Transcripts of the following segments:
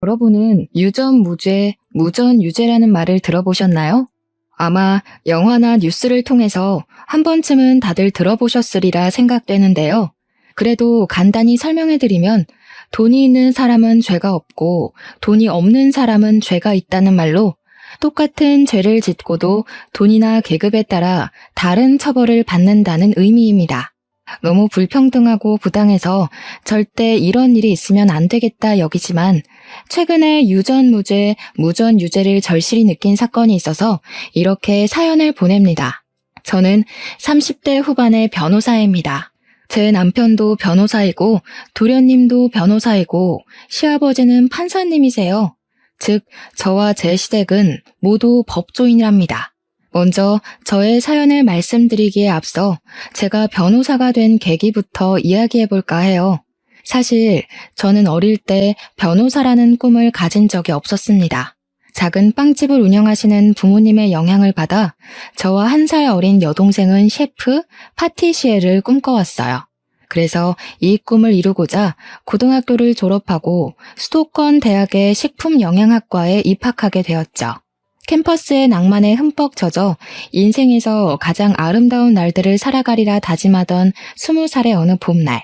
여러분은 유전무죄, 무전유죄라는 말을 들어보셨나요? 아마 영화나 뉴스를 통해서 한 번쯤은 다들 들어보셨으리라 생각되는데요. 그래도 간단히 설명해드리면 돈이 있는 사람은 죄가 없고 돈이 없는 사람은 죄가 있다는 말로 똑같은 죄를 짓고도 돈이나 계급에 따라 다른 처벌을 받는다는 의미입니다. 너무 불평등하고 부당해서 절대 이런 일이 있으면 안 되겠다 여기지만 최근에 유전무죄, 무전유죄를 절실히 느낀 사건이 있어서 이렇게 사연을 보냅니다. 저는 30대 후반의 변호사입니다. 제 남편도 변호사이고 도련님도 변호사이고 시아버지는 판사님이세요. 즉, 저와 제 시댁은 모두 법조인이랍니다. 먼저 저의 사연을 말씀드리기에 앞서 제가 변호사가 된 계기부터 이야기해볼까 해요. 사실 저는 어릴 때 변호사라는 꿈을 가진 적이 없었습니다. 작은 빵집을 운영하시는 부모님의 영향을 받아 저와 1살 어린 여동생은 셰프, 파티시에를 꿈꿔왔어요. 그래서 이 꿈을 이루고자 고등학교를 졸업하고 수도권 대학의 식품영양학과에 입학하게 되었죠. 캠퍼스의 낭만에 흠뻑 젖어 인생에서 가장 아름다운 날들을 살아가리라 다짐하던 20살의 어느 봄날,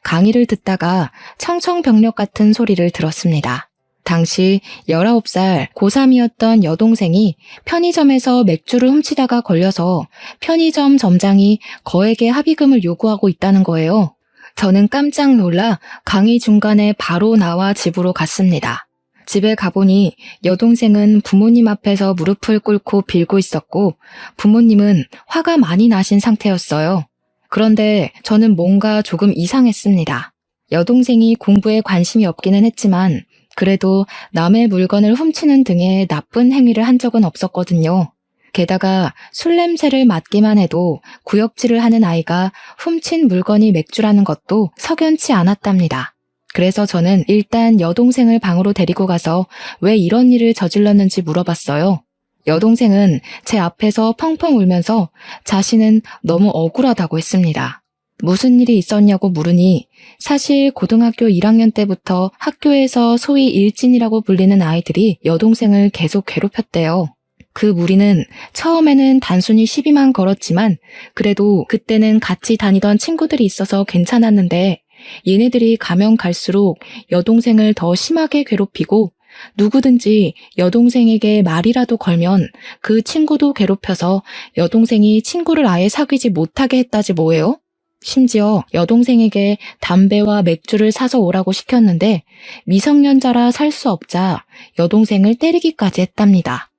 강의를 듣다가 청청병력 같은 소리를 들었습니다. 당시 19살 고3이었던 여동생이 편의점에서 맥주를 훔치다가 걸려서 편의점 점장이 거액의 합의금을 요구하고 있다는 거예요. 저는 깜짝 놀라 강의 중간에 바로 나와 집으로 갔습니다. 집에 가보니 여동생은 부모님 앞에서 무릎을 꿇고 빌고 있었고 부모님은 화가 많이 나신 상태였어요. 그런데 저는 뭔가 조금 이상했습니다. 여동생이 공부에 관심이 없기는 했지만 그래도 남의 물건을 훔치는 등의 나쁜 행위를 한 적은 없었거든요. 게다가 술 냄새를 맡기만 해도 구역질을 하는 아이가 훔친 물건이 맥주라는 것도 석연치 않았답니다. 그래서 저는 일단 여동생을 방으로 데리고 가서 왜 이런 일을 저질렀는지 물어봤어요. 여동생은 제 앞에서 펑펑 울면서 자신은 너무 억울하다고 했습니다. 무슨 일이 있었냐고 물으니 사실 고등학교 1학년 때부터 학교에서 소위 일진이라고 불리는 아이들이 여동생을 계속 괴롭혔대요. 그 무리는 처음에는 단순히 시비만 걸었지만 그래도 그때는 같이 다니던 친구들이 있어서 괜찮았는데 얘네들이 가면 갈수록 여동생을 더 심하게 괴롭히고 누구든지 여동생에게 말이라도 걸면 그 친구도 괴롭혀서 여동생이 친구를 아예 사귀지 못하게 했다지 뭐예요? 심지어 여동생에게 담배와 맥주를 사서 오라고 시켰는데 미성년자라 살 수 없자 여동생을 때리기까지 했답니다.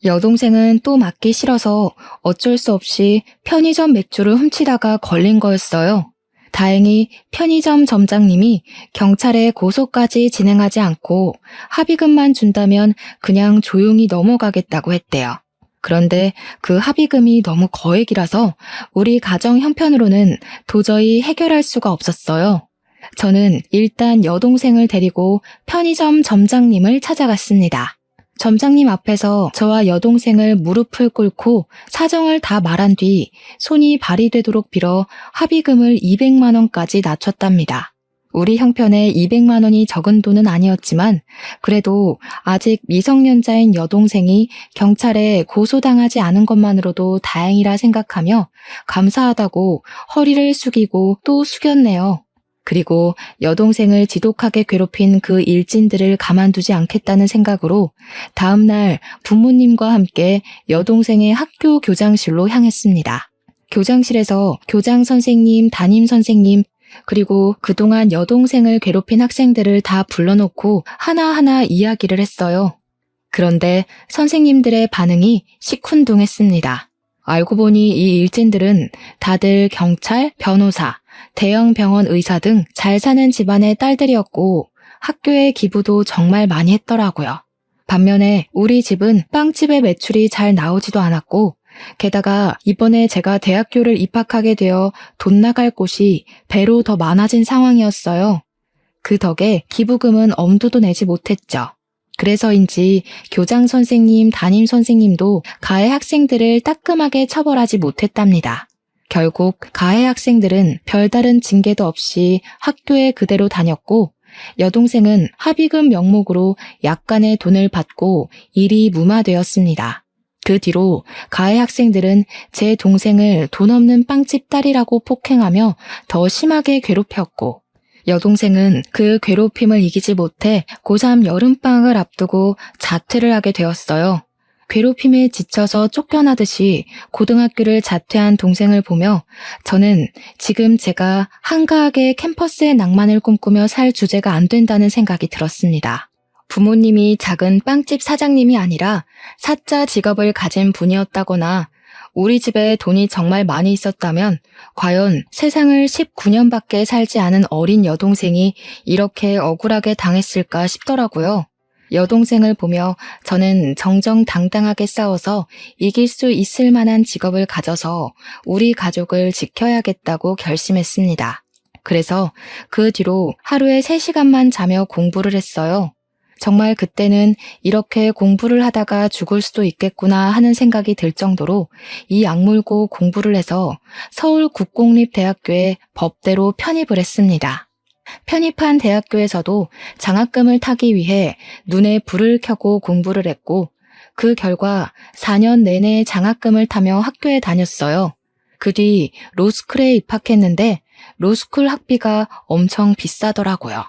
여동생은 또 맞기 싫어서 어쩔 수 없이 편의점 맥주를 훔치다가 걸린 거였어요. 다행히 편의점 점장님이 경찰에 고소까지 진행하지 않고 합의금만 준다면 그냥 조용히 넘어가겠다고 했대요. 그런데 그 합의금이 너무 거액이라서 우리 가정 형편으로는 도저히 해결할 수가 없었어요. 저는 일단 여동생을 데리고 편의점 점장님을 찾아갔습니다. 점장님 앞에서 저와 여동생을 무릎을 꿇고 사정을 다 말한 뒤 손이 발이 되도록 빌어 합의금을 200만 원까지 낮췄답니다. 우리 형편에 200만 원이 적은 돈은 아니었지만 그래도 아직 미성년자인 여동생이 경찰에 고소당하지 않은 것만으로도 다행이라 생각하며 감사하다고 허리를 숙이고 또 숙였네요. 그리고 여동생을 지독하게 괴롭힌 그 일진들을 가만두지 않겠다는 생각으로 다음날 부모님과 함께 여동생의 학교 교장실로 향했습니다. 교장실에서 교장 선생님, 담임 선생님, 그리고 그동안 여동생을 괴롭힌 학생들을 다 불러놓고 하나하나 이야기를 했어요. 그런데 선생님들의 반응이 시큰둥했습니다. 알고 보니 이 일진들은 다들 경찰, 변호사, 대형 병원 의사 등 잘 사는 집안의 딸들이었고 학교에 기부도 정말 많이 했더라고요. 반면에 우리 집은 빵집의 매출이 잘 나오지도 않았고 게다가 이번에 제가 대학교를 입학하게 되어 돈 나갈 곳이 배로 더 많아진 상황이었어요. 그 덕에 기부금은 엄두도 내지 못했죠. 그래서인지 교장 선생님, 담임 선생님도 가해 학생들을 따끔하게 처벌하지 못했답니다. 결국 가해 학생들은 별다른 징계도 없이 학교에 그대로 다녔고 여동생은 합의금 명목으로 약간의 돈을 받고 일이 무마되었습니다. 그 뒤로 가해 학생들은 제 동생을 돈 없는 빵집 딸이라고 폭행하며 더 심하게 괴롭혔고, 여동생은 그 괴롭힘을 이기지 못해 고3 여름방학을 앞두고 자퇴를 하게 되었어요. 괴롭힘에 지쳐서 쫓겨나듯이 고등학교를 자퇴한 동생을 보며 저는 지금 제가 한가하게 캠퍼스의 낭만을 꿈꾸며 살 주제가 안 된다는 생각이 들었습니다. 부모님이 작은 빵집 사장님이 아니라 사자 직업을 가진 분이었다거나 우리 집에 돈이 정말 많이 있었다면 과연 세상을 19년밖에 살지 않은 어린 여동생이 이렇게 억울하게 당했을까 싶더라고요. 여동생을 보며 저는 정정당당하게 싸워서 이길 수 있을 만한 직업을 가져서 우리 가족을 지켜야겠다고 결심했습니다. 그래서 그 뒤로 하루에 3시간만 자며 공부를 했어요. 정말 그때는 이렇게 공부를 하다가 죽을 수도 있겠구나 하는 생각이 들 정도로 이 악물고 공부를 해서 서울국공립대학교에 법대로 편입을 했습니다. 편입한 대학교에서도 장학금을 타기 위해 눈에 불을 켜고 공부를 했고 그 결과 4년 내내 장학금을 타며 학교에 다녔어요. 그 뒤 로스쿨에 입학했는데 로스쿨 학비가 엄청 비싸더라고요.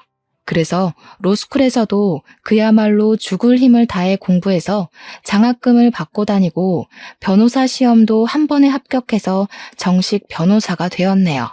그래서 로스쿨에서도 그야말로 죽을 힘을 다해 공부해서 장학금을 받고 다니고 변호사 시험도 한 번에 합격해서 정식 변호사가 되었네요.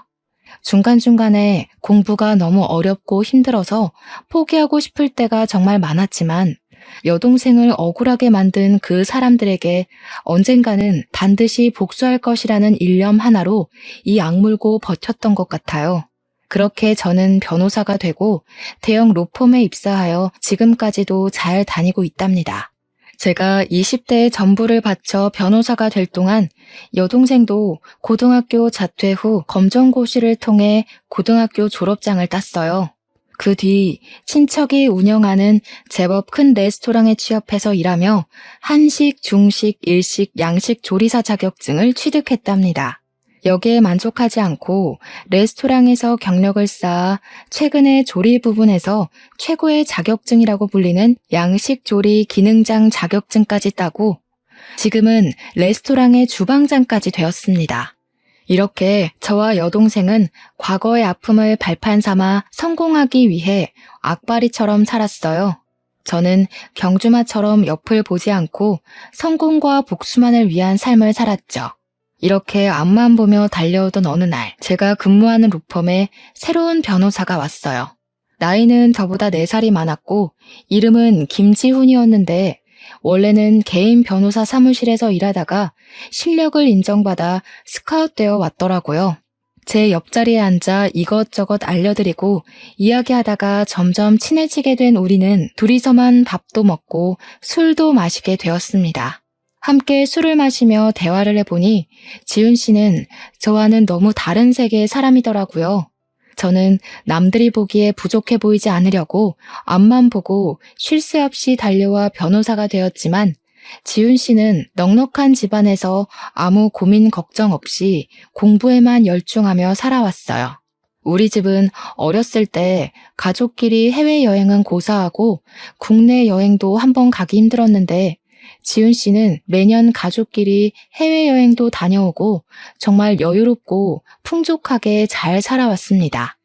중간중간에 공부가 너무 어렵고 힘들어서 포기하고 싶을 때가 정말 많았지만 여동생을 억울하게 만든 그 사람들에게 언젠가는 반드시 복수할 것이라는 일념 하나로 이 악물고 버텼던 것 같아요. 그렇게 저는 변호사가 되고 대형 로펌에 입사하여 지금까지도 잘 다니고 있답니다. 제가 20대의 전부를 바쳐 변호사가 될 동안 여동생도 고등학교 자퇴 후 검정고시를 통해 고등학교 졸업장을 땄어요. 그 뒤 친척이 운영하는 제법 큰 레스토랑에 취업해서 일하며 한식, 중식, 일식, 양식 조리사 자격증을 취득했답니다. 여기에 만족하지 않고 레스토랑에서 경력을 쌓아 최근에 조리 부분에서 최고의 자격증이라고 불리는 양식 조리 기능장 자격증까지 따고 지금은 레스토랑의 주방장까지 되었습니다. 이렇게 저와 여동생은 과거의 아픔을 발판 삼아 성공하기 위해 악바리처럼 살았어요. 저는 경주마처럼 옆을 보지 않고 성공과 복수만을 위한 삶을 살았죠. 이렇게 앞만 보며 달려오던 어느 날 제가 근무하는 로펌에 새로운 변호사가 왔어요. 나이는 저보다 4살이 많았고 이름은 김지훈이었는데 원래는 개인 변호사 사무실에서 일하다가 실력을 인정받아 스카웃되어 왔더라고요. 제 옆자리에 앉아 이것저것 알려드리고 이야기하다가 점점 친해지게 된 우리는 둘이서만 밥도 먹고 술도 마시게 되었습니다. 함께 술을 마시며 대화를 해보니 지훈 씨는 저와는 너무 다른 세계의 사람이더라고요. 저는 남들이 보기에 부족해 보이지 않으려고 앞만 보고 쉴 새 없이 달려와 변호사가 되었지만 지훈 씨는 넉넉한 집안에서 아무 고민 걱정 없이 공부에만 열중하며 살아왔어요. 우리 집은 어렸을 때 가족끼리 해외여행은 고사하고 국내 여행도 한번 가기 힘들었는데 지훈 씨는 매년 가족끼리 해외여행도 다녀오고 정말 여유롭고 풍족하게 잘 살아왔습니다.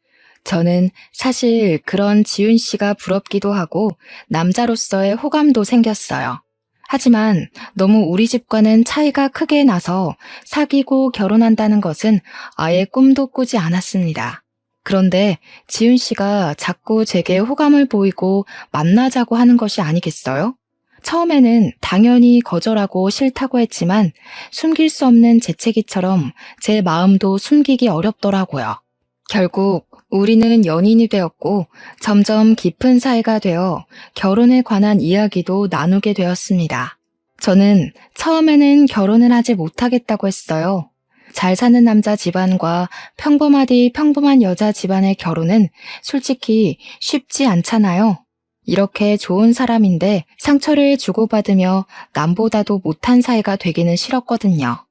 저는 사실 그런 지훈 씨가 부럽기도 하고 남자로서의 호감도 생겼어요. 하지만 너무 우리 집과는 차이가 크게 나서 사귀고 결혼한다는 것은 아예 꿈도 꾸지 않았습니다. 그런데 지훈 씨가 자꾸 제게 호감을 보이고 만나자고 하는 것이 아니겠어요? 처음에는 당연히 거절하고 싫다고 했지만 숨길 수 없는 재채기처럼 제 마음도 숨기기 어렵더라고요. 결국 우리는 연인이 되었고 점점 깊은 사이가 되어 결혼에 관한 이야기도 나누게 되었습니다. 저는 처음에는 결혼을 하지 못하겠다고 했어요. 잘 사는 남자 집안과 평범하디 평범한 여자 집안의 결혼은 솔직히 쉽지 않잖아요. 이렇게 좋은 사람인데 상처를 주고받으며 남보다도 못한 사이가 되기는 싫었거든요.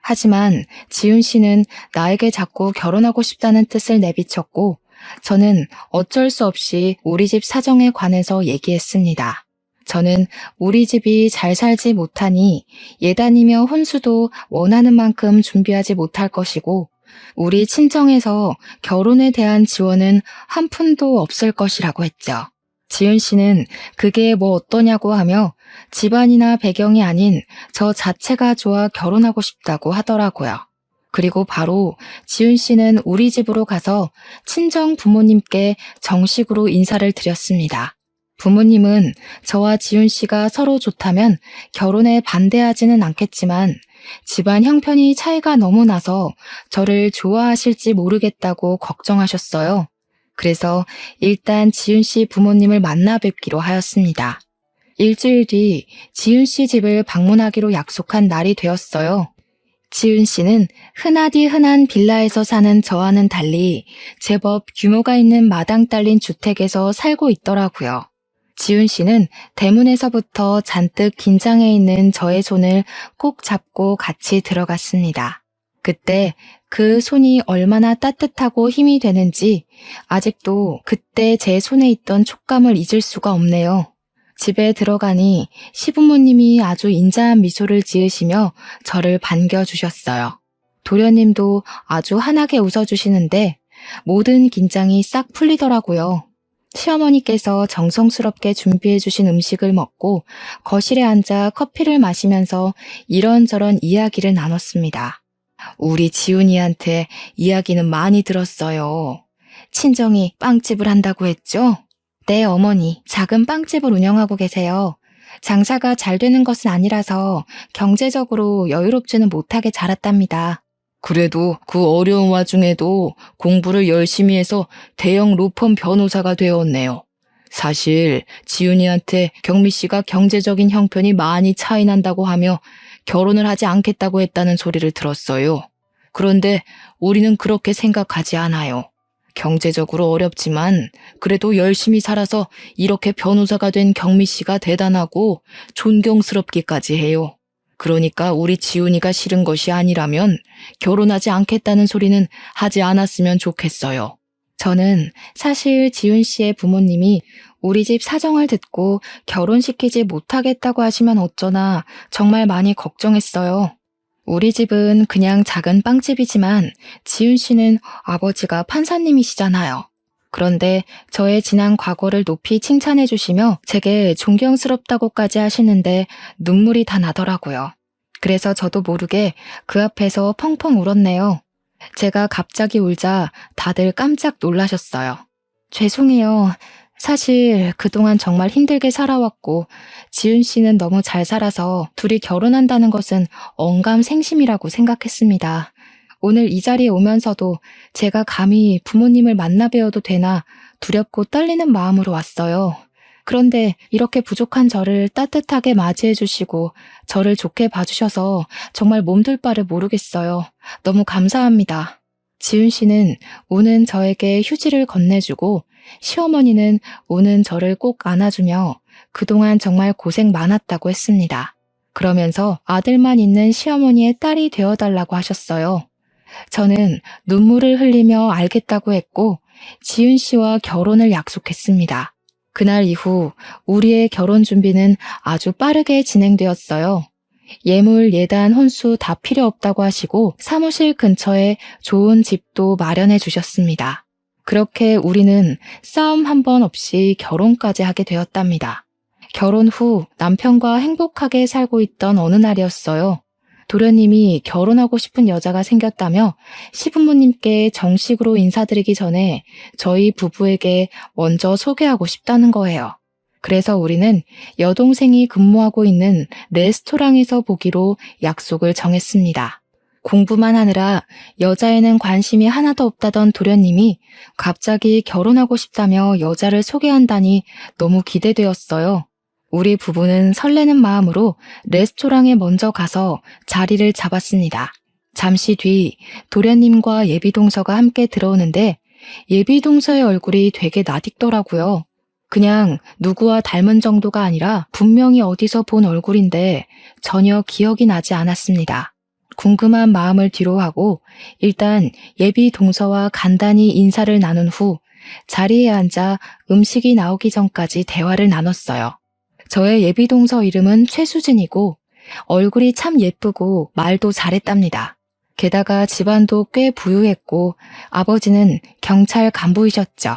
하지만 지훈 씨는 나에게 자꾸 결혼하고 싶다는 뜻을 내비쳤고 저는 어쩔 수 없이 우리 집 사정에 관해서 얘기했습니다. 저는 우리 집이 잘 살지 못하니 예단이며 혼수도 원하는 만큼 준비하지 못할 것이고 우리 친정에서 결혼에 대한 지원은 한 푼도 없을 것이라고 했죠. 지은 씨는 그게 뭐 어떠냐고 하며 집안이나 배경이 아닌 저 자체가 좋아 결혼하고 싶다고 하더라고요. 그리고 바로 지은 씨는 우리 집으로 가서 친정 부모님께 정식으로 인사를 드렸습니다. 부모님은 저와 지은 씨가 서로 좋다면 결혼에 반대하지는 않겠지만 집안 형편이 차이가 너무 나서 저를 좋아하실지 모르겠다고 걱정하셨어요. 그래서 일단 지은 씨 부모님을 만나 뵙기로 하였습니다. 일주일 뒤 지은 씨 집을 방문하기로 약속한 날이 되었어요. 지은 씨는 흔하디 흔한 빌라에서 사는 저와는 달리 제법 규모가 있는 마당 딸린 주택에서 살고 있더라고요. 지은 씨는 대문에서부터 잔뜩 긴장해 있는 저의 손을 꼭 잡고 같이 들어갔습니다. 그때 그 손이 얼마나 따뜻하고 힘이 되는지 아직도 그때 제 손에 있던 촉감을 잊을 수가 없네요. 집에 들어가니 시부모님이 아주 인자한 미소를 지으시며 저를 반겨주셨어요. 도련님도 아주 환하게 웃어주시는데 모든 긴장이 싹 풀리더라고요. 시어머니께서 정성스럽게 준비해주신 음식을 먹고 거실에 앉아 커피를 마시면서 이런저런 이야기를 나눴습니다. 우리 지훈이한테 이야기는 많이 들었어요. 친정이 빵집을 한다고 했죠? 네, 어머니. 작은 빵집을 운영하고 계세요. 장사가 잘 되는 것은 아니라서 경제적으로 여유롭지는 못하게 자랐답니다. 그래도 그 어려운 와중에도 공부를 열심히 해서 대형 로펌 변호사가 되었네요. 사실 지훈이한테 경미 씨가 경제적인 형편이 많이 차이 난다고 하며 결혼을 하지 않겠다고 했다는 소리를 들었어요. 그런데 우리는 그렇게 생각하지 않아요. 경제적으로 어렵지만 그래도 열심히 살아서 이렇게 변호사가 된 경미 씨가 대단하고 존경스럽기까지 해요. 그러니까 우리 지훈이가 싫은 것이 아니라면 결혼하지 않겠다는 소리는 하지 않았으면 좋겠어요. 저는 사실 지훈 씨의 부모님이 우리 집 사정을 듣고 결혼시키지 못하겠다고 하시면 어쩌나 정말 많이 걱정했어요. 우리 집은 그냥 작은 빵집이지만 지훈 씨는 아버지가 판사님이시잖아요. 그런데 저의 지난 과거를 높이 칭찬해 주시며 제게 존경스럽다고까지 하시는데 눈물이 다 나더라고요. 그래서 저도 모르게 그 앞에서 펑펑 울었네요. 제가 갑자기 울자 다들 깜짝 놀라셨어요. 죄송해요. 사실 그동안 정말 힘들게 살아왔고 지은 씨는 너무 잘 살아서 둘이 결혼한다는 것은 언감생심이라고 생각했습니다. 오늘 이 자리에 오면서도 제가 감히 부모님을 만나 뵈어도 되나 두렵고 떨리는 마음으로 왔어요. 그런데 이렇게 부족한 저를 따뜻하게 맞이해 주시고 저를 좋게 봐주셔서 정말 몸둘 바를 모르겠어요. 너무 감사합니다. 지은 씨는 우는 저에게 휴지를 건네주고 시어머니는 우는 저를 꼭 안아주며 그동안 정말 고생 많았다고 했습니다. 그러면서 아들만 있는 시어머니의 딸이 되어달라고 하셨어요. 저는 눈물을 흘리며 알겠다고 했고 지은 씨와 결혼을 약속했습니다. 그날 이후 우리의 결혼 준비는 아주 빠르게 진행되었어요. 예물, 예단, 혼수 다 필요 없다고 하시고 사무실 근처에 좋은 집도 마련해 주셨습니다. 그렇게 우리는 싸움 한 번 없이 결혼까지 하게 되었답니다. 결혼 후 남편과 행복하게 살고 있던 어느 날이었어요. 도련님이 결혼하고 싶은 여자가 생겼다며 시부모님께 정식으로 인사드리기 전에 저희 부부에게 먼저 소개하고 싶다는 거예요. 그래서 우리는 여동생이 근무하고 있는 레스토랑에서 보기로 약속을 정했습니다. 공부만 하느라 여자에는 관심이 하나도 없다던 도련님이 갑자기 결혼하고 싶다며 여자를 소개한다니 너무 기대되었어요. 우리 부부는 설레는 마음으로 레스토랑에 먼저 가서 자리를 잡았습니다. 잠시 뒤 도련님과 예비동서가 함께 들어오는데 예비동서의 얼굴이 되게 낯익더라고요. 그냥 누구와 닮은 정도가 아니라 분명히 어디서 본 얼굴인데 전혀 기억이 나지 않았습니다. 궁금한 마음을 뒤로하고 일단 예비동서와 간단히 인사를 나눈 후 자리에 앉아 음식이 나오기 전까지 대화를 나눴어요. 저의 예비동서 이름은 최수진이고 얼굴이 참 예쁘고 말도 잘했답니다. 게다가 집안도 꽤 부유했고 아버지는 경찰 간부이셨죠.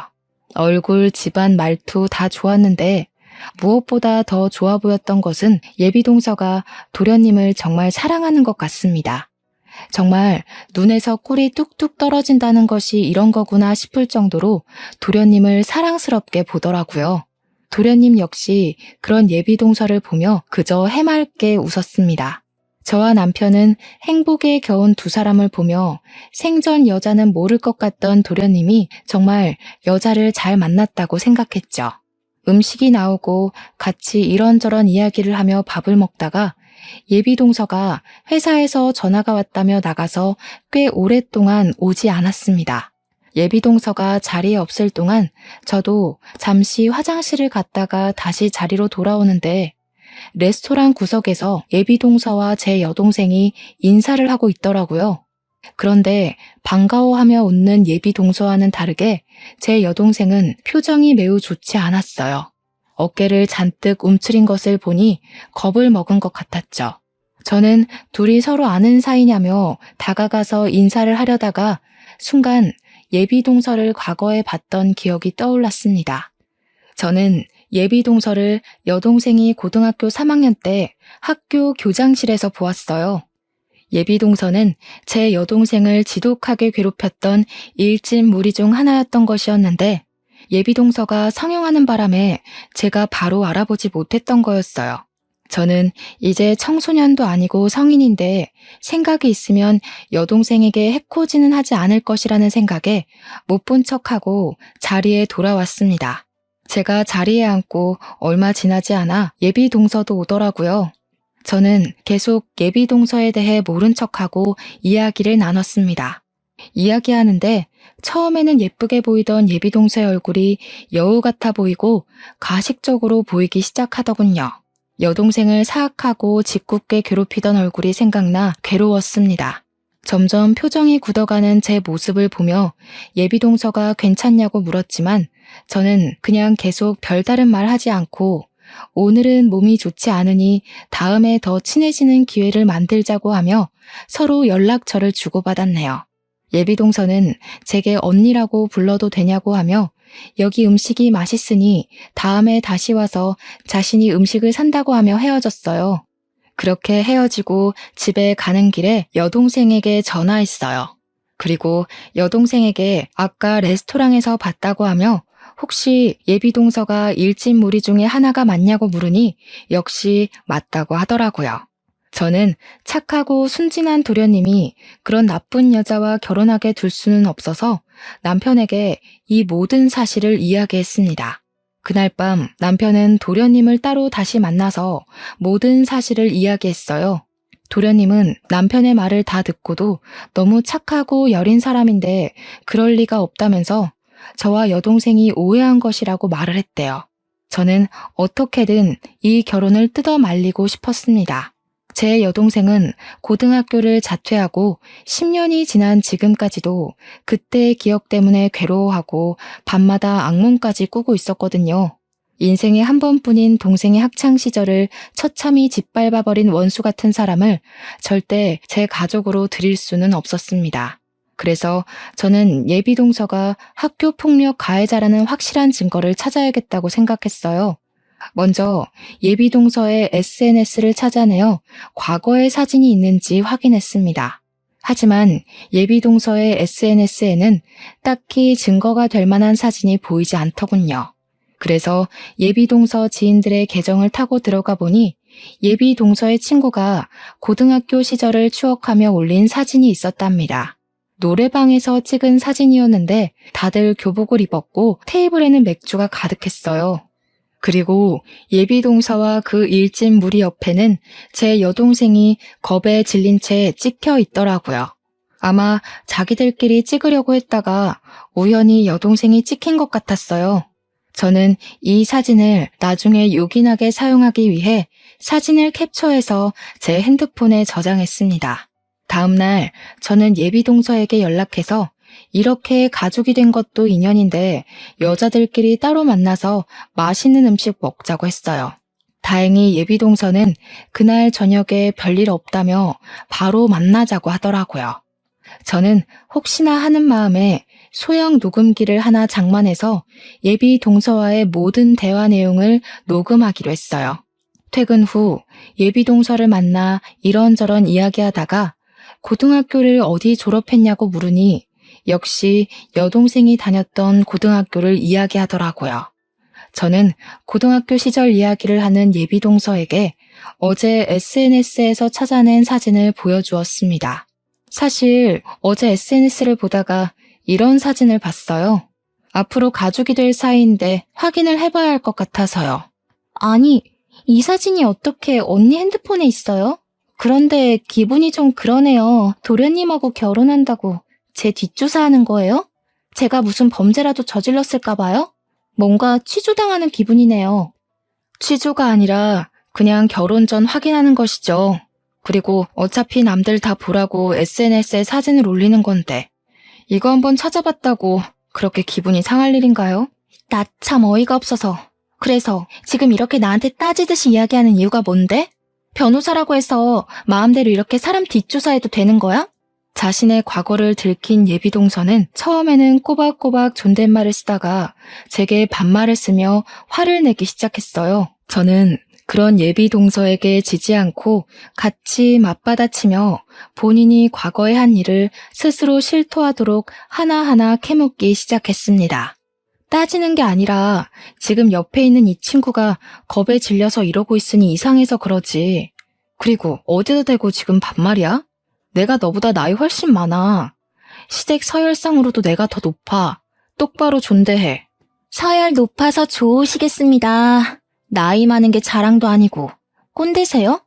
얼굴, 집안, 말투 다 좋았는데 무엇보다 더 좋아 보였던 것은 예비동서가 도련님을 정말 사랑하는 것 같습니다. 정말 눈에서 꿀이 뚝뚝 떨어진다는 것이 이런 거구나 싶을 정도로 도련님을 사랑스럽게 보더라고요. 도련님 역시 그런 예비동서를 보며 그저 해맑게 웃었습니다. 저와 남편은 행복에 겨운 두 사람을 보며 생전 여자는 모를 것 같던 도련님이 정말 여자를 잘 만났다고 생각했죠. 음식이 나오고 같이 이런저런 이야기를 하며 밥을 먹다가 예비동서가 회사에서 전화가 왔다며 나가서 꽤 오랫동안 오지 않았습니다. 예비동서가 자리에 없을 동안 저도 잠시 화장실을 갔다가 다시 자리로 돌아오는데 레스토랑 구석에서 예비동서와 제 여동생이 인사를 하고 있더라고요. 그런데 반가워하며 웃는 예비동서와는 다르게 제 여동생은 표정이 매우 좋지 않았어요. 어깨를 잔뜩 움츠린 것을 보니 겁을 먹은 것 같았죠. 저는 둘이 서로 아는 사이냐며 다가가서 인사를 하려다가 순간 예비동서를 과거에 봤던 기억이 떠올랐습니다. 저는 예비동서를 여동생이 고등학교 3학년 때 학교 교장실에서 보았어요. 예비동서는 제 여동생을 지독하게 괴롭혔던 일진 무리 중 하나였던 것이었는데 예비동서가 성형하는 바람에 제가 바로 알아보지 못했던 거였어요. 저는 이제 청소년도 아니고 성인인데 생각이 있으면 여동생에게 해코지는 하지 않을 것이라는 생각에 못 본 척하고 자리에 돌아왔습니다. 제가 자리에 앉고 얼마 지나지 않아 예비동서도 오더라고요. 저는 계속 예비동서에 대해 모른 척하고 이야기를 나눴습니다. 이야기하는데 처음에는 예쁘게 보이던 예비동서의 얼굴이 여우 같아 보이고 가식적으로 보이기 시작하더군요. 여동생을 사악하고 짓궂게 괴롭히던 얼굴이 생각나 괴로웠습니다. 점점 표정이 굳어가는 제 모습을 보며 예비동서가 괜찮냐고 물었지만 저는 그냥 계속 별다른 말 하지 않고 오늘은 몸이 좋지 않으니 다음에 더 친해지는 기회를 만들자고 하며 서로 연락처를 주고받았네요. 예비동서는 제게 언니라고 불러도 되냐고 하며 여기 음식이 맛있으니 다음에 다시 와서 자신이 음식을 산다고 하며 헤어졌어요. 그렇게 헤어지고 집에 가는 길에 여동생에게 전화했어요. 그리고 여동생에게 아까 레스토랑에서 봤다고 하며 혹시 예비동서가 일진 무리 중에 하나가 맞냐고 물으니 역시 맞다고 하더라고요. 저는 착하고 순진한 도련님이 그런 나쁜 여자와 결혼하게 둘 수는 없어서 남편에게 이 모든 사실을 이야기했습니다. 그날 밤 남편은 도련님을 따로 다시 만나서 모든 사실을 이야기했어요. 도련님은 남편의 말을 다 듣고도 너무 착하고 여린 사람인데 그럴 리가 없다면서 저와 여동생이 오해한 것이라고 말을 했대요. 저는 어떻게든 이 결혼을 뜯어 말리고 싶었습니다. 제 여동생은 고등학교를 자퇴하고 10년이 지난 지금까지도 그때의 기억 때문에 괴로워하고 밤마다 악몽까지 꾸고 있었거든요. 인생에 한 번뿐인 동생의 학창시절을 처참히 짓밟아버린 원수 같은 사람을 절대 제 가족으로 들일 수는 없었습니다. 그래서 저는 예비동서가 학교폭력 가해자라는 확실한 증거를 찾아야겠다고 생각했어요. 먼저 예비동서의 SNS를 찾아내어 과거의 사진이 있는지 확인했습니다. 하지만 예비동서의 SNS에는 딱히 증거가 될 만한 사진이 보이지 않더군요. 그래서 예비동서 지인들의 계정을 타고 들어가 보니 예비동서의 친구가 고등학교 시절을 추억하며 올린 사진이 있었답니다. 노래방에서 찍은 사진이었는데 다들 교복을 입었고 테이블에는 맥주가 가득했어요. 그리고 예비동서와 그 일진 무리 옆에는 제 여동생이 겁에 질린 채 찍혀 있더라고요. 아마 자기들끼리 찍으려고 했다가 우연히 여동생이 찍힌 것 같았어요. 저는 이 사진을 나중에 요긴하게 사용하기 위해 사진을 캡처해서 제 핸드폰에 저장했습니다. 다음날 저는 예비동서에게 연락해서 이렇게 가족이 된 것도 인연인데 여자들끼리 따로 만나서 맛있는 음식 먹자고 했어요. 다행히 예비 동서는 그날 저녁에 별일 없다며 바로 만나자고 하더라고요. 저는 혹시나 하는 마음에 소형 녹음기를 하나 장만해서 예비 동서와의 모든 대화 내용을 녹음하기로 했어요. 퇴근 후 예비 동서를 만나 이런저런 이야기하다가 고등학교를 어디 졸업했냐고 물으니 역시 여동생이 다녔던 고등학교를 이야기하더라고요. 저는 고등학교 시절 이야기를 하는 예비 동서에게 어제 SNS에서 찾아낸 사진을 보여주었습니다. 사실 어제 SNS를 보다가 이런 사진을 봤어요. 앞으로 가족이 될 사이인데 확인을 해봐야 할 것 같아서요. 아니, 이 사진이 어떻게 언니 핸드폰에 있어요? 그런데 기분이 좀 그러네요. 도련님하고 결혼한다고 제 뒷조사하는 거예요? 제가 무슨 범죄라도 저질렀을까 봐요? 뭔가 취조당하는 기분이네요. 취조가 아니라 그냥 결혼 전 확인하는 것이죠. 그리고 어차피 남들 다 보라고 SNS에 사진을 올리는 건데 이거 한번 찾아봤다고 그렇게 기분이 상할 일인가요? 나 참 어이가 없어서. 그래서 지금 이렇게 나한테 따지듯이 이야기하는 이유가 뭔데? 변호사라고 해서 마음대로 이렇게 사람 뒷조사해도 되는 거야? 자신의 과거를 들킨 예비 동서는 처음에는 꼬박꼬박 존댓말을 쓰다가 제게 반말을 쓰며 화를 내기 시작했어요. 저는 그런 예비 동서에게 지지 않고 같이 맞받아치며 본인이 과거에 한 일을 스스로 실토하도록 하나하나 캐묻기 시작했습니다. 따지는 게 아니라 지금 옆에 있는 이 친구가 겁에 질려서 이러고 있으니 이상해서 그러지. 그리고 어디다 대고 지금 반말이야? 내가 너보다 나이 훨씬 많아. 시댁 서열상으로도 내가 더 높아. 똑바로 존대해. 서열 높아서 좋으시겠습니다. 나이 많은 게 자랑도 아니고. 꼰대세요?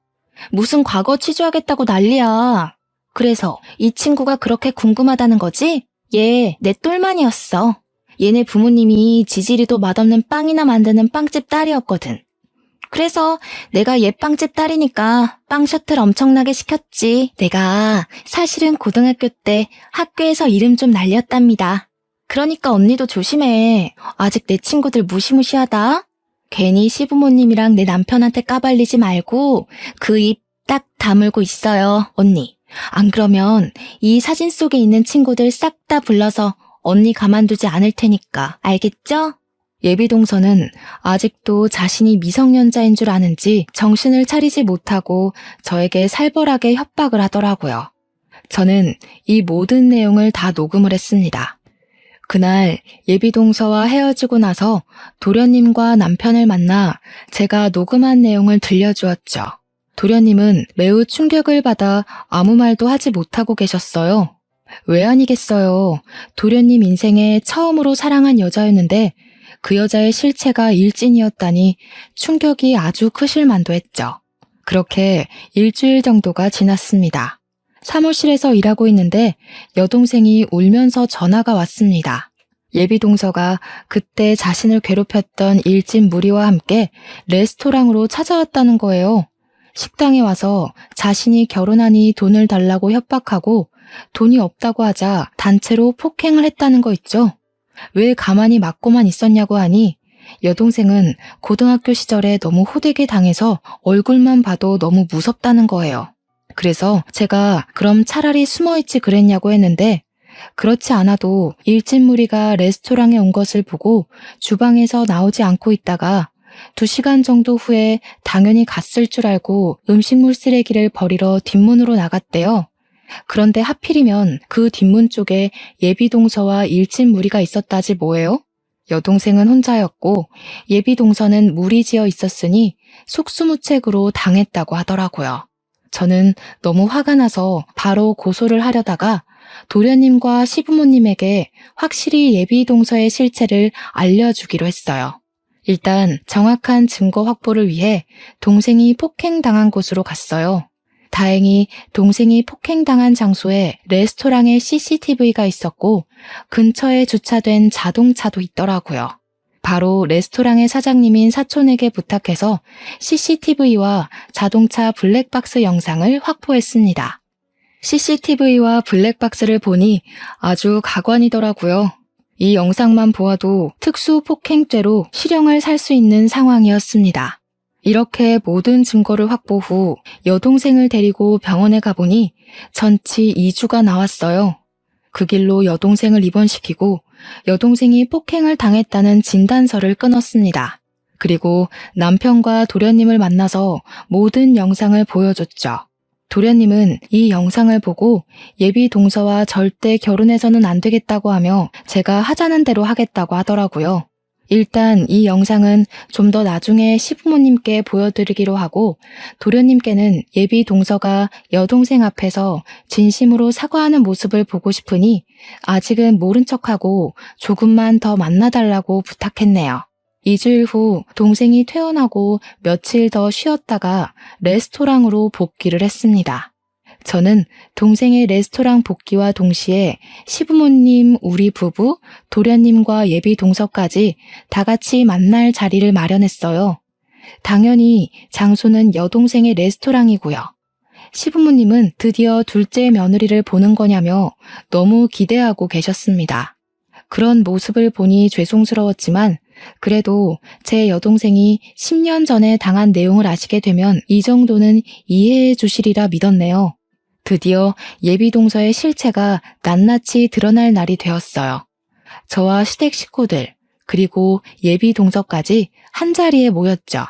무슨 과거 취조하겠다고 난리야. 그래서 이 친구가 그렇게 궁금하다는 거지? 얘 내 똘만이었어. 얘네 부모님이 지지리도 맛없는 빵이나 만드는 빵집 딸이었거든. 그래서 내가 얘 빵집 딸이니까 빵 셔틀 엄청나게 시켰지. 내가 사실은 고등학교 때 학교에서 이름 좀 날렸답니다. 그러니까 언니도 조심해. 아직 내 친구들 무시무시하다. 괜히 시부모님이랑 내 남편한테 까발리지 말고 그 입 딱 다물고 있어요, 언니. 안 그러면 이 사진 속에 있는 친구들 싹 다 불러서 언니 가만두지 않을 테니까. 알겠죠? 예비 동서는 아직도 자신이 미성년자인 줄 아는지 정신을 차리지 못하고 저에게 살벌하게 협박을 하더라고요. 저는 이 모든 내용을 다 녹음을 했습니다. 그날 예비 동서와 헤어지고 나서 도련님과 남편을 만나 제가 녹음한 내용을 들려주었죠. 도련님은 매우 충격을 받아 아무 말도 하지 못하고 계셨어요. 왜 아니겠어요. 도련님 인생에 처음으로 사랑한 여자였는데 그 여자의 실체가 일진이었다니 충격이 아주 크실 만도 했죠. 그렇게 일주일 정도가 지났습니다. 사무실에서 일하고 있는데 여동생이 울면서 전화가 왔습니다. 예비 동서가 그때 자신을 괴롭혔던 일진 무리와 함께 레스토랑으로 찾아왔다는 거예요. 식당에 와서 자신이 결혼하니 돈을 달라고 협박하고 돈이 없다고 하자 단체로 폭행을 했다는 거 있죠. 왜 가만히 맞고만 있었냐고 하니 여동생은 고등학교 시절에 너무 호되게 당해서 얼굴만 봐도 너무 무섭다는 거예요. 그래서 제가 그럼 차라리 숨어있지 그랬냐고 했는데 그렇지 않아도 일진 무리가 레스토랑에 온 것을 보고 주방에서 나오지 않고 있다가 2시간 정도 후에 당연히 갔을 줄 알고 음식물 쓰레기를 버리러 뒷문으로 나갔대요. 그런데 하필이면 그 뒷문 쪽에 예비 동서와 일진 무리가 있었다지 뭐예요? 여동생은 혼자였고 예비 동서는 무리지어 있었으니 속수무책으로 당했다고 하더라고요. 저는 너무 화가 나서 바로 고소를 하려다가 도련님과 시부모님에게 확실히 예비 동서의 실체를 알려주기로 했어요. 일단 정확한 증거 확보를 위해 동생이 폭행당한 곳으로 갔어요. 다행히 동생이 폭행당한 장소에 레스토랑에 CCTV가 있었고 근처에 주차된 자동차도 있더라고요. 바로 레스토랑의 사장님인 사촌에게 부탁해서 CCTV와 자동차 블랙박스 영상을 확보했습니다. CCTV와 블랙박스를 보니 아주 가관이더라고요. 이 영상만 보아도 특수폭행죄로 실형을 살 수 있는 상황이었습니다. 이렇게 모든 증거를 확보 후 여동생을 데리고 병원에 가보니 전치 2주가 나왔어요. 그 길로 여동생을 입원시키고 여동생이 폭행을 당했다는 진단서를 끊었습니다. 그리고 남편과 도련님을 만나서 모든 영상을 보여줬죠. 도련님은 이 영상을 보고 예비 동서와 절대 결혼해서는 안 되겠다고 하며 제가 하자는 대로 하겠다고 하더라고요. 일단 이 영상은 좀 더 나중에 시부모님께 보여드리기로 하고 도련님께는 예비 동서가 여동생 앞에서 진심으로 사과하는 모습을 보고 싶으니 아직은 모른 척하고 조금만 더 만나달라고 부탁했네요. 2주일 후 동생이 퇴원하고 며칠 더 쉬었다가 레스토랑으로 복귀를 했습니다. 저는 동생의 레스토랑 복귀와 동시에 시부모님, 우리 부부, 도련님과 예비 동서까지 다 같이 만날 자리를 마련했어요. 당연히 장소는 여동생의 레스토랑이고요. 시부모님은 드디어 둘째 며느리를 보는 거냐며 너무 기대하고 계셨습니다. 그런 모습을 보니 죄송스러웠지만 그래도 제 여동생이 10년 전에 당한 내용을 아시게 되면 이 정도는 이해해 주시리라 믿었네요. 드디어 예비 동서의 실체가 낱낱이 드러날 날이 되었어요. 저와 시댁 식구들, 그리고 예비 동서까지 한자리에 모였죠.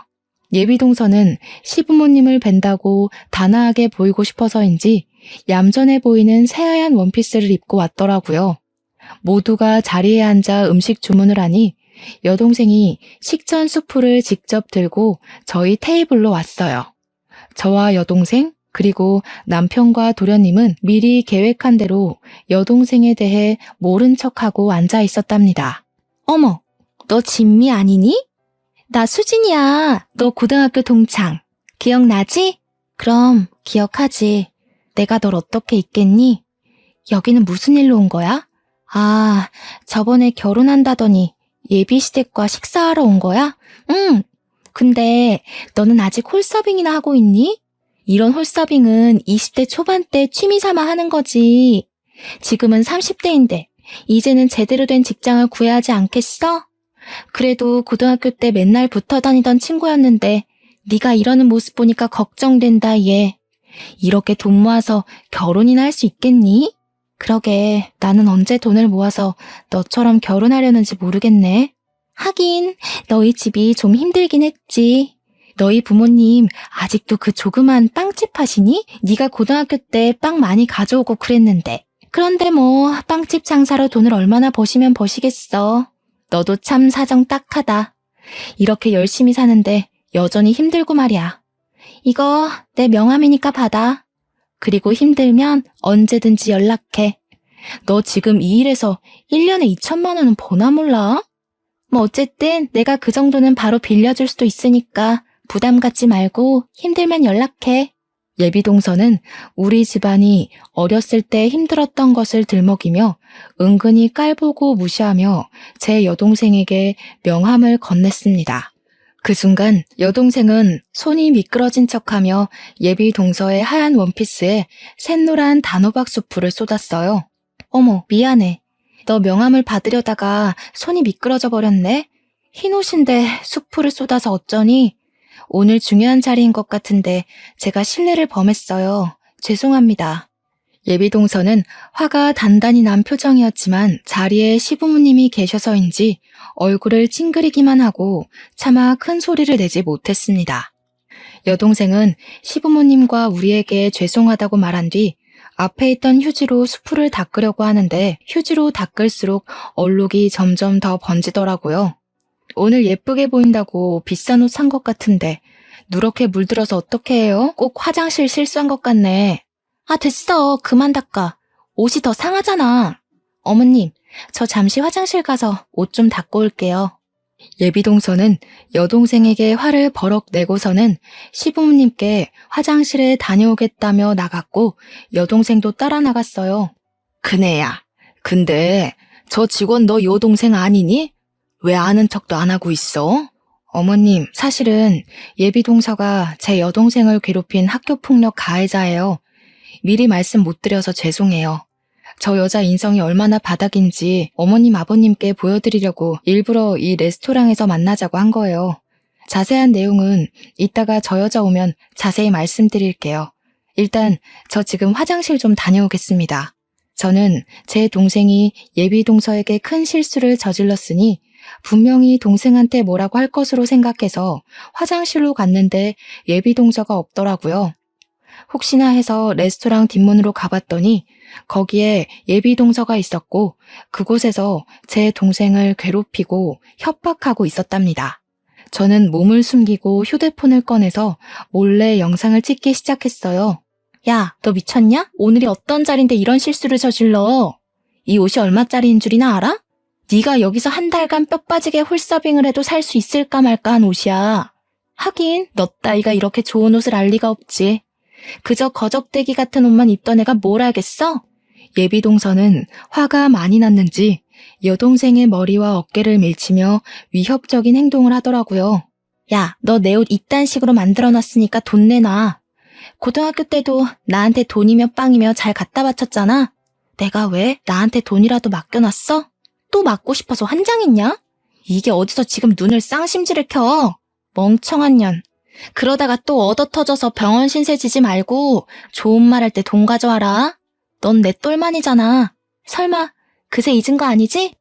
예비 동서는 시부모님을 뵌다고 단아하게 보이고 싶어서인지 얌전해 보이는 새하얀 원피스를 입고 왔더라고요. 모두가 자리에 앉아 음식 주문을 하니 여동생이 식전 수프를 직접 들고 저희 테이블로 왔어요. 저와 여동생, 그리고 남편과 도련님은 미리 계획한 대로 여동생에 대해 모른 척하고 앉아 있었답니다. 어머, 너 진미 아니니? 나 수진이야. 너 고등학교 동창. 기억나지? 그럼 기억하지. 내가 널 어떻게 잊겠니? 여기는 무슨 일로 온 거야? 아, 저번에 결혼한다더니 예비시댁과 식사하러 온 거야? 응. 근데 너는 아직 홀서빙이나 하고 있니? 이런 홀서빙은 20대 초반 때 취미 삼아 하는 거지. 지금은 30대인데 이제는 제대로 된 직장을 구해야 하지 않겠어? 그래도 고등학교 때 맨날 붙어 다니던 친구였는데 네가 이러는 모습 보니까 걱정된다 얘. 이렇게 돈 모아서 결혼이나 할 수 있겠니? 그러게 나는 언제 돈을 모아서 너처럼 결혼하려는지 모르겠네. 하긴 너희 집이 좀 힘들긴 했지. 너희 부모님 아직도 그 조그만 빵집 하시니? 네가 고등학교 때 빵 많이 가져오고 그랬는데. 그런데 뭐 빵집 장사로 돈을 얼마나 버시면 버시겠어. 너도 참 사정 딱하다. 이렇게 열심히 사는데 여전히 힘들고 말이야. 이거 내 명함이니까 받아. 그리고 힘들면 언제든지 연락해. 너 지금 이 일에서 1년에 2천만 원은 버나 몰라? 뭐 어쨌든 내가 그 정도는 바로 빌려줄 수도 있으니까 부담 갖지 말고 힘들면 연락해. 예비 동서는 우리 집안이 어렸을 때 힘들었던 것을 들먹이며 은근히 깔보고 무시하며 제 여동생에게 명함을 건넸습니다. 그 순간 여동생은 손이 미끄러진 척하며 예비 동서의 하얀 원피스에 샛노란 단호박 수프를 쏟았어요. 어머, 미안해. 너 명함을 받으려다가 손이 미끄러져 버렸네. 흰 옷인데 수프를 쏟아서 어쩌니? 오늘 중요한 자리인 것 같은데 제가 실례를 범했어요. 죄송합니다. 예비 동서는 화가 단단히 난 표정이었지만 자리에 시부모님이 계셔서인지 얼굴을 찡그리기만 하고 차마 큰 소리를 내지 못했습니다. 여동생은 시부모님과 우리에게 죄송하다고 말한 뒤 앞에 있던 휴지로 수프를 닦으려고 하는데 휴지로 닦을수록 얼룩이 점점 더 번지더라고요. 오늘 예쁘게 보인다고 비싼 옷 산 것 같은데 누렇게 물들어서 어떻게 해요? 꼭 화장실 실수한 것 같네. 아, 됐어. 그만 닦아. 옷이 더 상하잖아. 어머님, 저 잠시 화장실 가서 옷 좀 닦고 올게요. 예비 동서는 여동생에게 화를 버럭 내고서는 시부모님께 화장실에 다녀오겠다며 나갔고 여동생도 따라 나갔어요. 그네야, 근데 저 직원 너 여동생 아니니? 왜 아는 척도 안 하고 있어? 어머님, 사실은 예비 동서가 제 여동생을 괴롭힌 학교폭력 가해자예요. 미리 말씀 못 드려서 죄송해요. 저 여자 인성이 얼마나 바닥인지 어머님 아버님께 보여드리려고 일부러 이 레스토랑에서 만나자고 한 거예요. 자세한 내용은 이따가 저 여자 오면 자세히 말씀드릴게요. 일단 저 지금 화장실 좀 다녀오겠습니다. 저는 제 동생이 예비 동서에게 큰 실수를 저질렀으니 분명히 동생한테 뭐라고 할 것으로 생각해서 화장실로 갔는데 예비 동서가 없더라고요. 혹시나 해서 레스토랑 뒷문으로 가봤더니 거기에 예비 동서가 있었고 그곳에서 제 동생을 괴롭히고 협박하고 있었답니다. 저는 몸을 숨기고 휴대폰을 꺼내서 몰래 영상을 찍기 시작했어요. 야, 너 미쳤냐? 오늘이 어떤 날인데 이런 실수를 저질러? 이 옷이 얼마짜리인 줄이나 알아? 네가 여기서 한 달간 뼈 빠지게 홀서빙을 해도 살 수 있을까 말까 한 옷이야. 하긴 너 따위가 이렇게 좋은 옷을 알 리가 없지. 그저 거적대기 같은 옷만 입던 애가 뭘 알겠어? 예비 동서는 화가 많이 났는지 여동생의 머리와 어깨를 밀치며 위협적인 행동을 하더라고요. 야, 너 내 옷 이딴 식으로 만들어놨으니까 돈 내놔. 고등학교 때도 나한테 돈이며 빵이며 잘 갖다 바쳤잖아. 내가 왜 나한테 돈이라도 맡겨놨어? 또 맞고 싶어서 환장했냐? 이게 어디서 지금 눈을 쌍심지를 켜? 멍청한 년. 그러다가 또 얻어 터져서 병원 신세 지지 말고 좋은 말 할 때 돈 가져와라. 넌 내 똘만이잖아. 설마 그새 잊은 거 아니지?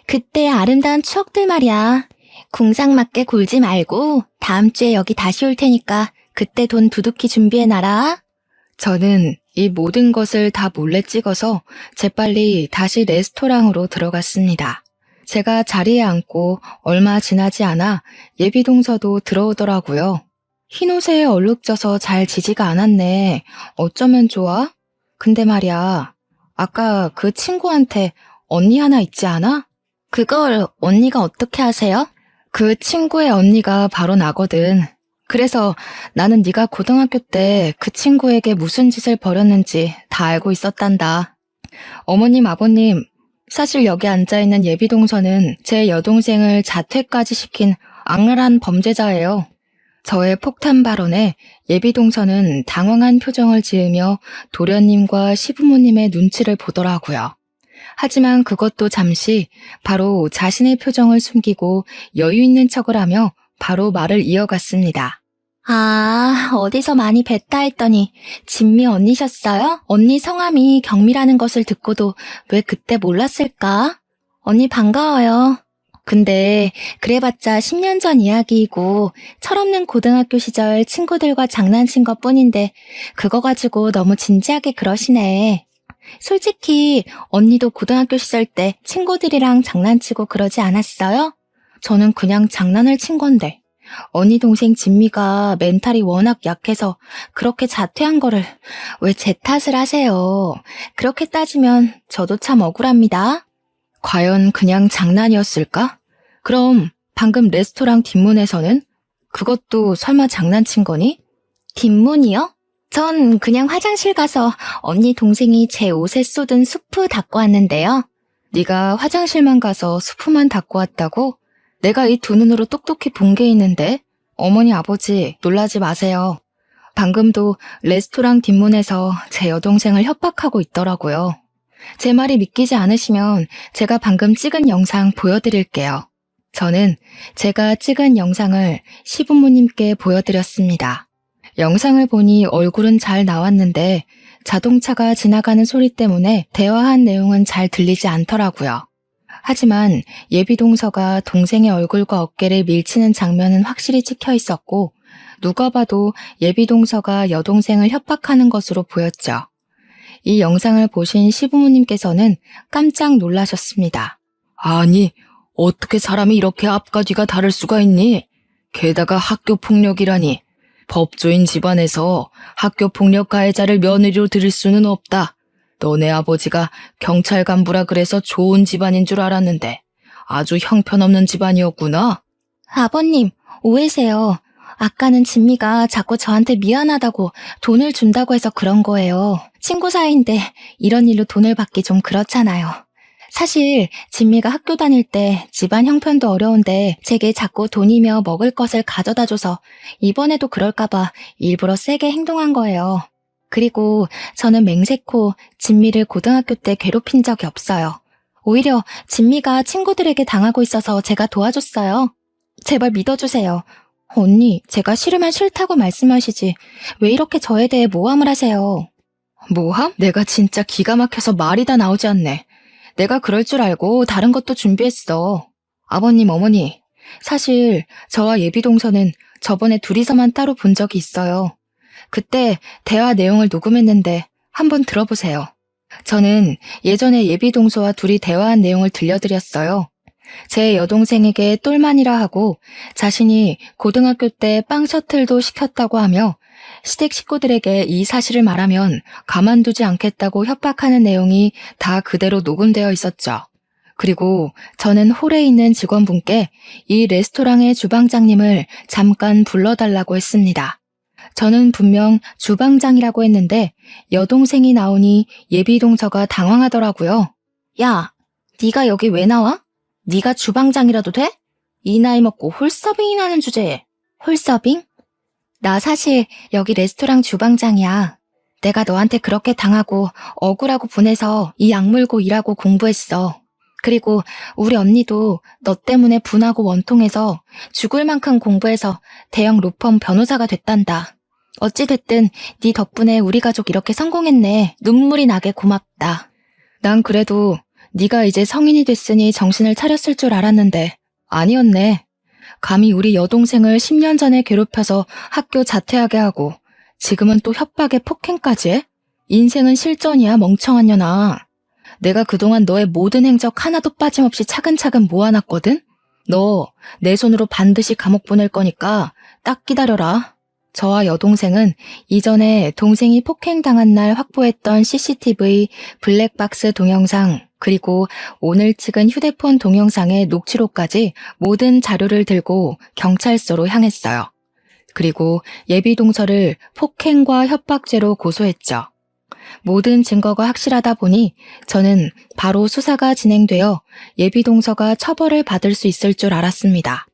그때의 아름다운 추억들 말이야. 궁상맞게 굴지 말고 다음 주에 여기 다시 올 테니까 그때 돈 두둑히 준비해놔라. 저는 이 모든 것을 다 몰래 찍어서 재빨리 다시 레스토랑으로 들어갔습니다. 제가 자리에 앉고 얼마 지나지 않아 예비 동서도 들어오더라고요. 흰옷에 얼룩져서 잘 지지가 않았네. 어쩌면 좋아? 근데 말이야, 아까 그 친구한테 언니 하나 있지 않아? 그걸 언니가 어떻게 아세요? 그 친구의 언니가 바로 나거든. 그래서 나는 네가 고등학교 때 그 친구에게 무슨 짓을 벌였는지 다 알고 있었단다. 어머님, 아버님, 사실 여기 앉아있는 예비 동서는 제 여동생을 자퇴까지 시킨 악랄한 범죄자예요. 저의 폭탄 발언에 예비 동서는 당황한 표정을 지으며 도련님과 시부모님의 눈치를 보더라고요. 하지만 그것도 잠시 바로 자신의 표정을 숨기고 여유 있는 척을 하며 바로 말을 이어갔습니다. 아, 어디서 많이 뵀다 했더니 진미 언니셨어요? 언니 성함이 경미라는 것을 듣고도 왜 그때 몰랐을까? 언니 반가워요. 근데 그래봤자 10년 전 이야기이고 철없는 고등학교 시절 친구들과 장난친 것뿐인데 그거 가지고 너무 진지하게 그러시네. 솔직히 언니도 고등학교 시절 때 친구들이랑 장난치고 그러지 않았어요? 저는 그냥 장난을 친 건데 언니 동생 진미가 멘탈이 워낙 약해서 그렇게 자퇴한 거를 왜 제 탓을 하세요? 그렇게 따지면 저도 참 억울합니다. 과연 그냥 장난이었을까? 그럼 방금 레스토랑 뒷문에서는? 그것도 설마 장난친 거니? 뒷문이요? 전 그냥 화장실 가서 언니 동생이 제 옷에 쏟은 수프 닦고 왔는데요. 네가 화장실만 가서 수프만 닦고 왔다고? 내가 이 두 눈으로 똑똑히 본 게 있는데? 어머니 아버지 놀라지 마세요. 방금도 레스토랑 뒷문에서 제 여동생을 협박하고 있더라고요. 제 말이 믿기지 않으시면 제가 방금 찍은 영상 보여드릴게요. 저는 제가 찍은 영상을 시부모님께 보여드렸습니다. 영상을 보니 얼굴은 잘 나왔는데 자동차가 지나가는 소리 때문에 대화한 내용은 잘 들리지 않더라고요. 하지만 예비 동서가 동생의 얼굴과 어깨를 밀치는 장면은 확실히 찍혀 있었고 누가 봐도 예비 동서가 여동생을 협박하는 것으로 보였죠. 이 영상을 보신 시부모님께서는 깜짝 놀라셨습니다. 아니, 어떻게 사람이 이렇게 앞과 뒤가 다를 수가 있니? 게다가 학교 폭력이라니. 법조인 집안에서 학교 폭력 가해자를 며느리로 들일 수는 없다. 너네 아버지가 경찰 간부라 그래서 좋은 집안인 줄 알았는데 아주 형편없는 집안이었구나. 아버님, 오해세요. 아까는 진미가 자꾸 저한테 미안하다고 돈을 준다고 해서 그런 거예요. 친구 사이인데 이런 일로 돈을 받기 좀 그렇잖아요. 사실 진미가 학교 다닐 때 집안 형편도 어려운데 제게 자꾸 돈이며 먹을 것을 가져다줘서 이번에도 그럴까봐 일부러 세게 행동한 거예요. 그리고 저는 맹세코 진미를 고등학교 때 괴롭힌 적이 없어요. 오히려 진미가 친구들에게 당하고 있어서 제가 도와줬어요. 제발 믿어주세요. 언니, 제가 싫으면 싫다고 말씀하시지. 왜 이렇게 저에 대해 모함을 하세요? 모함? 내가 진짜 기가 막혀서 말이 다 나오지 않네. 내가 그럴 줄 알고 다른 것도 준비했어. 아버님, 어머니. 사실 저와 예비동서는 저번에 둘이서만 따로 본 적이 있어요. 그때 대화 내용을 녹음했는데 한번 들어보세요. 저는 예전에 예비동서와 둘이 대화한 내용을 들려드렸어요. 제 여동생에게 똘만이라 하고 자신이 고등학교 때 빵 셔틀도 시켰다고 하며 시댁 식구들에게 이 사실을 말하면 가만두지 않겠다고 협박하는 내용이 다 그대로 녹음되어 있었죠. 그리고 저는 홀에 있는 직원분께 이 레스토랑의 주방장님을 잠깐 불러달라고 했습니다. 저는 분명 주방장이라고 했는데 여동생이 나오니 예비동서가 당황하더라고요. 야, 네가 여기 왜 나와? 네가 주방장이라도 돼? 이 나이 먹고 홀서빙이나 하는 주제에. 홀서빙? 나 사실 여기 레스토랑 주방장이야. 내가 너한테 그렇게 당하고 억울하고 분해서 이 악물고 일하고 공부했어. 그리고 우리 언니도 너 때문에 분하고 원통해서 죽을 만큼 공부해서 대형 로펌 변호사가 됐단다. 어찌됐든 네 덕분에 우리 가족 이렇게 성공했네. 눈물이 나게 고맙다. 난 그래도 네가 이제 성인이 됐으니 정신을 차렸을 줄 알았는데 아니었네. 감히 우리 여동생을 10년 전에 괴롭혀서 학교 자퇴하게 하고 지금은 또 협박에 폭행까지 해? 인생은 실전이야, 멍청한 년아. 내가 그동안 너의 모든 행적 하나도 빠짐없이 차근차근 모아놨거든? 너 내 손으로 반드시 감옥 보낼 거니까 딱 기다려라. 저와 여동생은 이전에 동생이 폭행당한 날 확보했던 CCTV, 블랙박스 동영상, 그리고 오늘 찍은 휴대폰 동영상의 녹취록까지 모든 자료를 들고 경찰서로 향했어요. 그리고 예비동서를 폭행과 협박죄로 고소했죠. 모든 증거가 확실하다 보니 저는 바로 수사가 진행되어 예비동서가 처벌을 받을 수 있을 줄 알았습니다.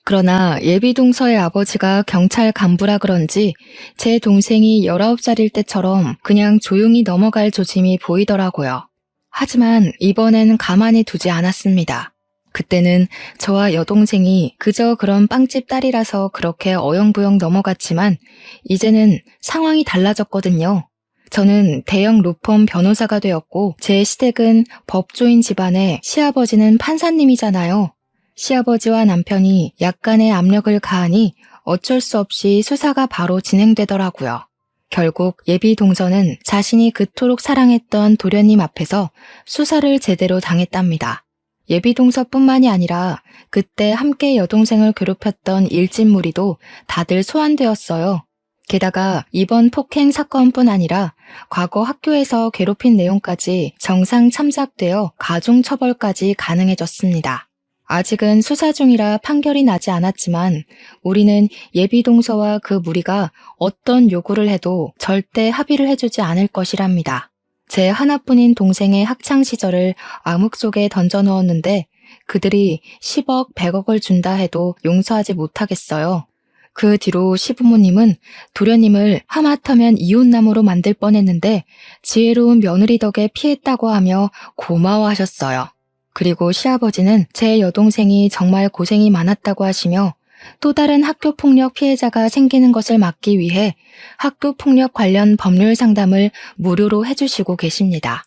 그러나 예비동서의 아버지가 경찰 간부라 그런지 제 동생이 19살일 때처럼 그냥 조용히 넘어갈 조짐이 보이더라고요. 하지만 이번엔 가만히 두지 않았습니다. 그때는 저와 여동생이 그저 그런 빵집 딸이라서 그렇게 어영부영 넘어갔지만 이제는 상황이 달라졌거든요. 저는 대형 로펌 변호사가 되었고 제 시댁은 법조인 집안에 시아버지는 판사님이잖아요. 시아버지와 남편이 약간의 압력을 가하니 어쩔 수 없이 수사가 바로 진행되더라고요. 결국 예비동서는 자신이 그토록 사랑했던 도련님 앞에서 수사를 제대로 당했답니다. 예비동서뿐만이 아니라 그때 함께 여동생을 괴롭혔던 일진무리도 다들 소환되었어요. 게다가 이번 폭행 사건뿐 아니라 과거 학교에서 괴롭힌 내용까지 정상 참작되어 가중처벌까지 가능해졌습니다. 아직은 수사 중이라 판결이 나지 않았지만 우리는 예비동서와 그 무리가 어떤 요구를 해도 절대 합의를 해주지 않을 것이랍니다. 제 하나뿐인 동생의 학창시절을 암흑 속에 던져넣었는데 그들이 10억, 100억을 준다 해도 용서하지 못하겠어요. 그 뒤로 시부모님은 도련님을 하마터면 이웃나무로 만들 뻔했는데 지혜로운 며느리 덕에 피했다고 하며 고마워하셨어요. 그리고 시아버지는 제 여동생이 정말 고생이 많았다고 하시며 또 다른 학교폭력 피해자가 생기는 것을 막기 위해 학교폭력 관련 법률 상담을 무료로 해주시고 계십니다.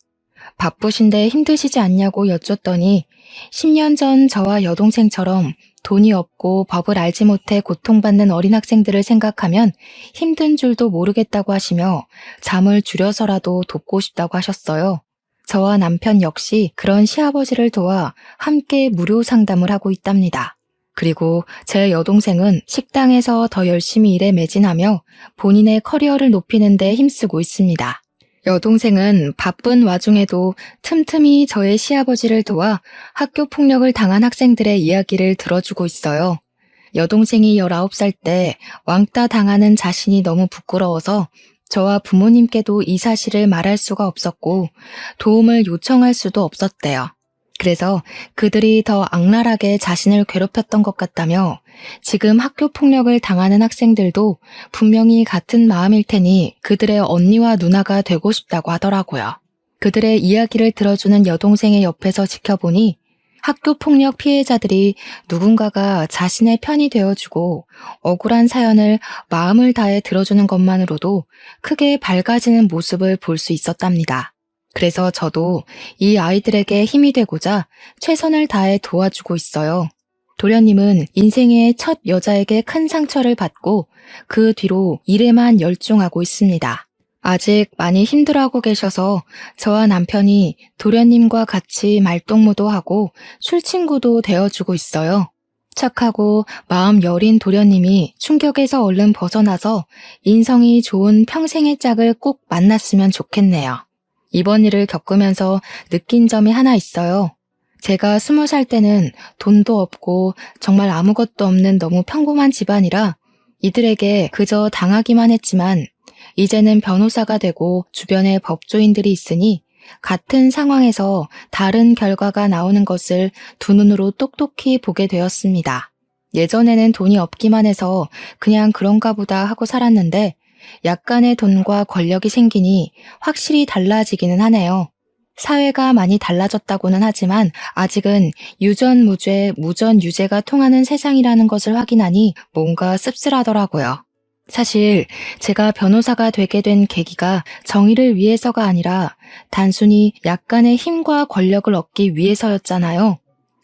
바쁘신데 힘드시지 않냐고 여쭸더니 10년 전 저와 여동생처럼 돈이 없고 법을 알지 못해 고통받는 어린 학생들을 생각하면 힘든 줄도 모르겠다고 하시며 잠을 줄여서라도 돕고 싶다고 하셨어요. 저와 남편 역시 그런 시아버지를 도와 함께 무료 상담을 하고 있답니다. 그리고 제 여동생은 식당에서 더 열심히 일에 매진하며 본인의 커리어를 높이는 데 힘쓰고 있습니다. 여동생은 바쁜 와중에도 틈틈이 저의 시아버지를 도와 학교 폭력을 당한 학생들의 이야기를 들어주고 있어요. 여동생이 19살 때 왕따 당하는 자신이 너무 부끄러워서 저와 부모님께도 이 사실을 말할 수가 없었고 도움을 요청할 수도 없었대요. 그래서 그들이 더 악랄하게 자신을 괴롭혔던 것 같다며 지금 학교 폭력을 당하는 학생들도 분명히 같은 마음일 테니 그들의 언니와 누나가 되고 싶다고 하더라고요. 그들의 이야기를 들어주는 여동생의 옆에서 지켜보니 학교 폭력 피해자들이 누군가가 자신의 편이 되어주고 억울한 사연을 마음을 다해 들어주는 것만으로도 크게 밝아지는 모습을 볼 수 있었답니다. 그래서 저도 이 아이들에게 힘이 되고자 최선을 다해 도와주고 있어요. 도련님은 인생의 첫 여자에게 큰 상처를 받고 그 뒤로 일에만 열중하고 있습니다. 아직 많이 힘들어하고 계셔서 저와 남편이 도련님과 같이 말동무도 하고 술친구도 되어주고 있어요. 착하고 마음 여린 도련님이 충격에서 얼른 벗어나서 인성이 좋은 평생의 짝을 꼭 만났으면 좋겠네요. 이번 일을 겪으면서 느낀 점이 하나 있어요. 제가 20살 때는 돈도 없고 정말 아무것도 없는 너무 평범한 집안이라 이들에게 그저 당하기만 했지만 이제는 변호사가 되고 주변에 법조인들이 있으니 같은 상황에서 다른 결과가 나오는 것을 두 눈으로 똑똑히 보게 되었습니다. 예전에는 돈이 없기만 해서 그냥 그런가 보다 하고 살았는데 약간의 돈과 권력이 생기니 확실히 달라지기는 하네요. 사회가 많이 달라졌다고는 하지만 아직은 유전무죄, 무전유죄가 통하는 세상이라는 것을 확인하니 뭔가 씁쓸하더라고요. 사실 제가 변호사가 되게 된 계기가 정의를 위해서가 아니라 단순히 약간의 힘과 권력을 얻기 위해서였잖아요.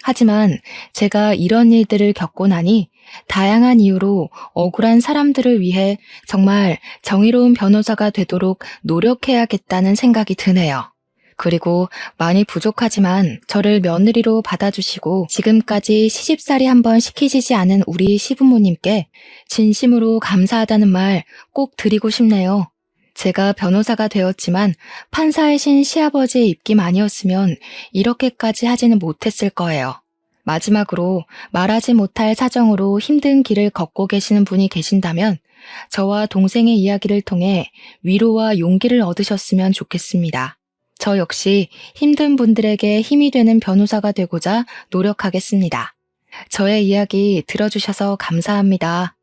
하지만 제가 이런 일들을 겪고 나니 다양한 이유로 억울한 사람들을 위해 정말 정의로운 변호사가 되도록 노력해야겠다는 생각이 드네요. 그리고 많이 부족하지만 저를 며느리로 받아주시고 지금까지 시집살이 한번 시키시지 않은 우리 시부모님께 진심으로 감사하다는 말 꼭 드리고 싶네요. 제가 변호사가 되었지만 판사이신 시아버지의 입김 아니었으면 이렇게까지 하지는 못했을 거예요. 마지막으로 말하지 못할 사정으로 힘든 길을 걷고 계시는 분이 계신다면 저와 동생의 이야기를 통해 위로와 용기를 얻으셨으면 좋겠습니다. 저 역시 힘든 분들에게 힘이 되는 변호사가 되고자 노력하겠습니다. 저의 이야기 들어주셔서 감사합니다.